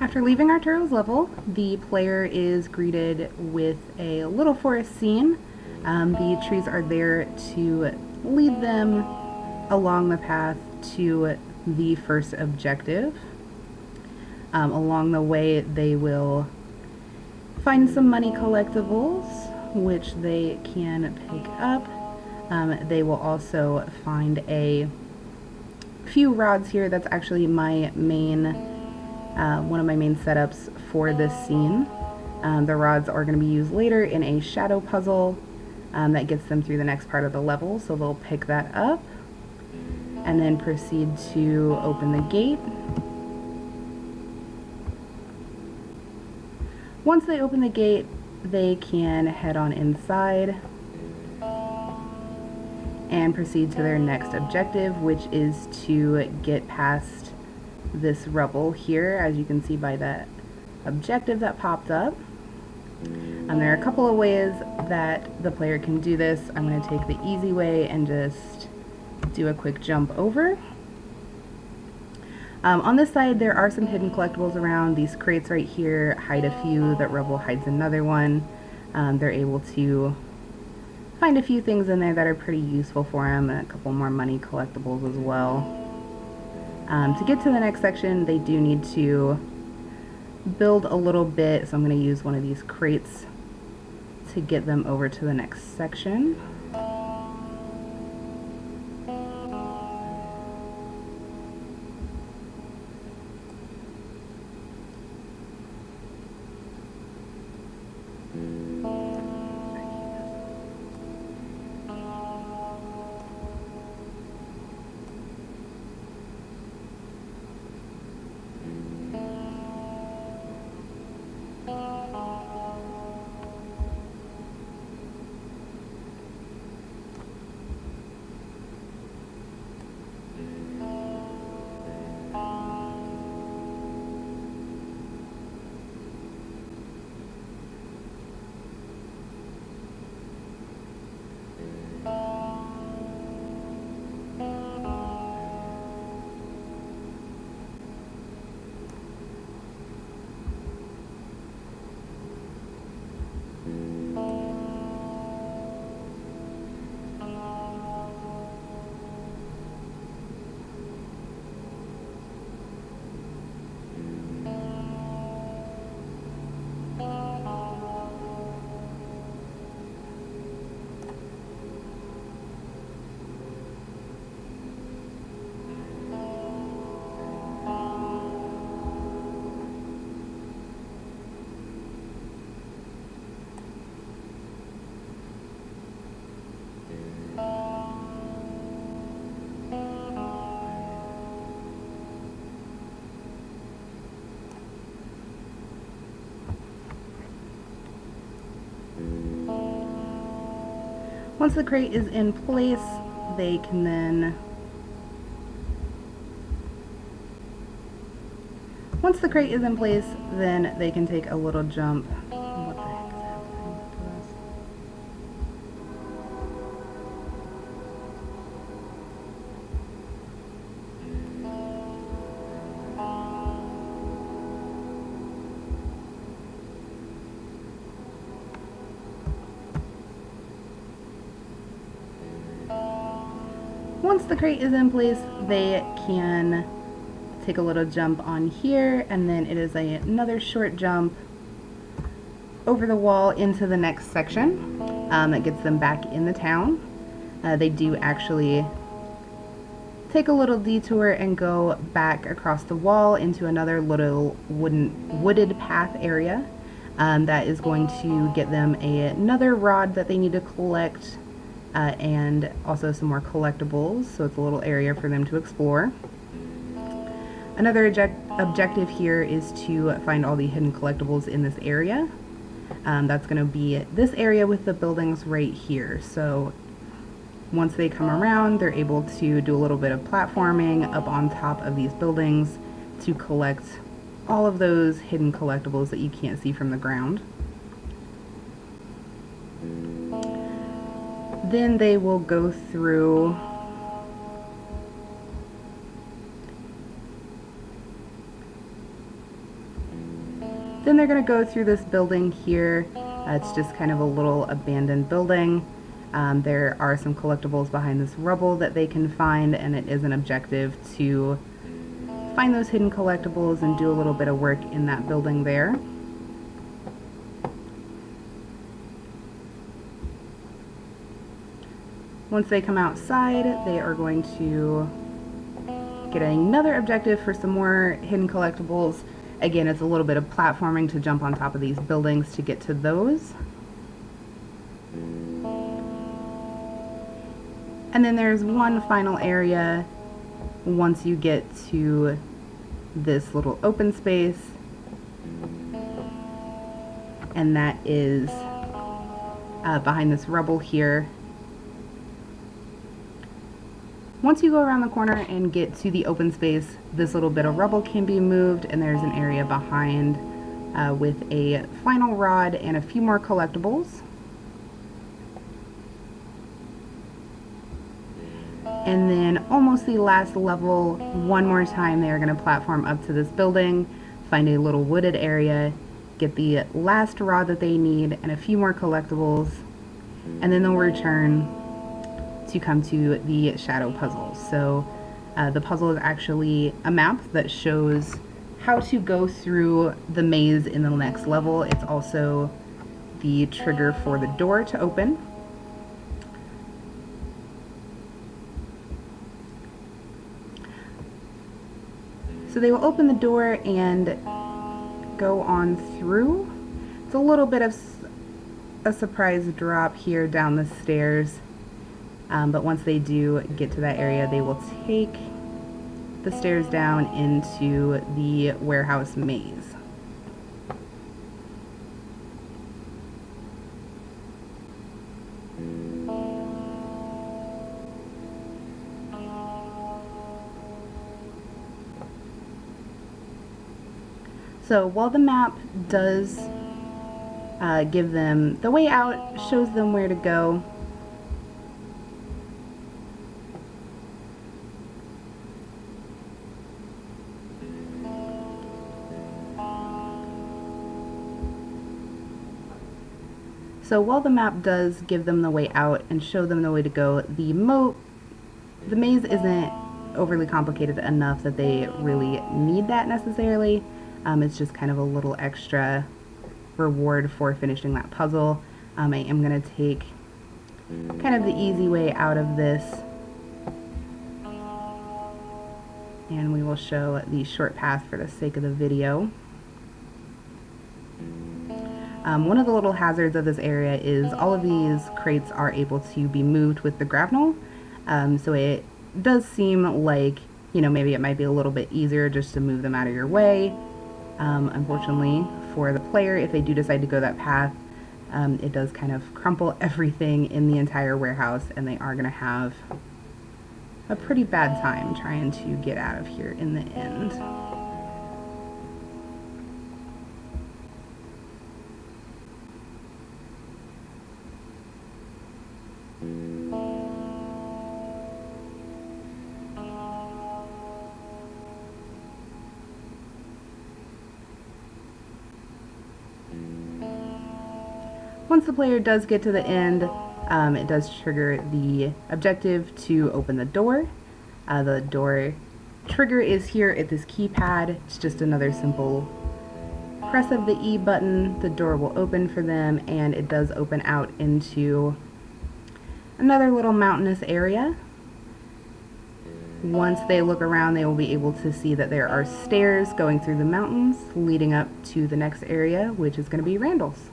After leaving Arturo's level, the player is greeted with a little forest scene. The trees are there to lead them along the path to the first objective. Along the way, they will find some money collectibles, which they can pick up. They will also find a few rods here. That's actually my main one of my main setups for this scene. The rods are going to be used later in a shadow puzzle that gets them through the next part of the level, so they'll pick that up and then proceed to open the gate. Once they open the gate, they can head on inside and proceed to their next objective, which is to get past this rubble here, as you can see by that objective that popped up. There are a couple of ways that the player can do this. I'm going to take the easy way and just do a quick jump over. On this side, there are some hidden collectibles around. These crates right here hide a few, that rubble hides another one. They're able to find a few things in there that are pretty useful for them, and a couple more money collectibles as well. To get to the next section, they do need to build a little bit, so I'm going to use one of these crates to get them over to the next section. Once the crate is in place, they can then they can take a little jump. What the heck is happening to us? Once the crate is in place, they can take a little jump on here, and then it is another short jump over the wall into the next section that gets them back in the town. They do actually take a little detour and go back across the wall into another little wooded path area that is going to get them another rod that they need to collect, and also some more collectibles, so it's a little area for them to explore. Another objective here is to find all the hidden collectibles in this area. That's going to be this area with the buildings right here. So once they come around, they're able to do a little bit of platforming up on top of these buildings to collect all of those hidden collectibles that you can't see from the ground. Then they will go through Then they're going to go through this building here. It's just kind of a little abandoned building. There are some collectibles behind this rubble that they can find, and it is an objective to find those hidden collectibles and do a little bit of work in that building there. Once they come outside, they are going to get another objective for some more hidden collectibles. Again, it's a little bit of platforming to jump on top of these buildings to get to those. And then there's one final area once you get to this little open space, and that is behind this rubble here. Once you go around the corner and get to the open space, this little bit of rubble can be moved, and there's an area behind with a final rod and a few more collectibles. And then almost the last level, one more time they are going to platform up to this building, find a little wooded area, get the last rod that they need and a few more collectibles, and then they'll return to come to the shadow puzzle. So the puzzle is actually a map that shows how to go through the maze in the next level. It's also the trigger for the door to open. So they will open the door and go on through. It's a little bit of a surprise drop here down the stairs, but once they do get to that area, they will take the stairs down into the warehouse maze. So while the map does give them the way out, shows them where to go, so while the map does give them the way out and show them the way to go, the maze isn't overly complicated enough that they really need that necessarily. It's just kind of a little extra reward for finishing that puzzle. I am going to take kind of the easy way out of this, and we will show the short path for the sake of the video. One of the little hazards of this area is all of these crates are able to be moved with the grapnel, so it does seem like, you know, maybe it might be a little bit easier just to move them out of your way. Unfortunately for the player, if they do decide to go that path, it does kind of crumple everything in the entire warehouse, and they are going to have a pretty bad time trying to get out of here in the end. Once the player does get to the end, it does trigger the objective to open the door. The door trigger is here at this keypad. It's just another simple press of the E button. The door will open for them, and it does open out into another little mountainous area. Once they look around, they will be able to see that there are stairs going through the mountains leading up to the next area, which is going to be Randall's.